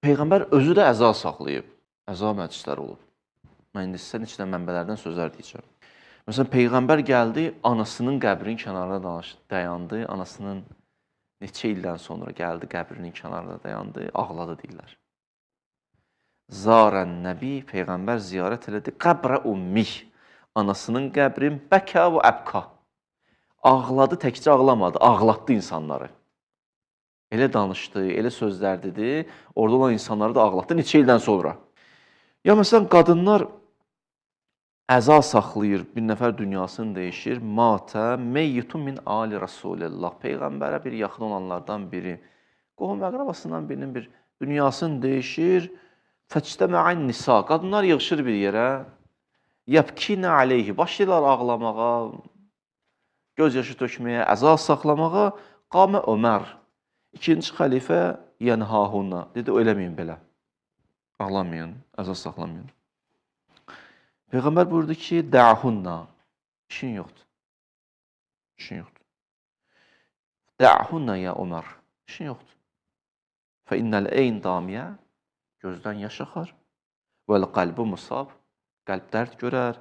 Peyğəmbər özü də əza saxlayıb. Əza məclisləri olub. Mən indi sizə neçə mənbələrdən sözlər deyəcəm. Məsələn, Peyğəmbər gəldi, anasının qəbrinin kənarında dayandı. Anasının neçə ildən sonra gəldi, qəbrinin kənarında dayandı, ağladı deyirlər. Zarən Nəbi, Peyğəmbər ziyarət elədi. Qəbrə ummih, anasının qəbrin, bəkə və əbka. Ağladı, təkcə ağlamadı, ağlatdı insanları. Elə danışdı, elə sözlər dedi, orada olan insanları da ağlatdı neçə ildən sonra. Ya məsələn, qadınlar əza saxlayır, bir nəfər dünyasını dəyişir. Matə meyyitun min ali Rasulillah. Peyğəmbərə bir yaxın olanlardan biri, qohum əqrabasından birinin bir dünyasını dəyişir. Fəçtəmə'an nisa. Qadınlar yığışır bir yerə. Yəbkinə aleyhi. Başlayırlar ağlamağa, göz yaşı tökməyə, əza saxlamağa. Qamə Ömər. İkinci xəlifə yənhahuna. Dedi, eləməyin belə. Ağlamayın, əza saxlamayın. Peyğəmbər buyurdu ki, də'hunna. İşin yoxdur. İşin yoxdur. Də'hunna ya Ömər. İşin yoxdur. Fə innəl eyn damiyə. Gözdən yaş axar. Vəl qəlbi musab. Qəlb dərd görər.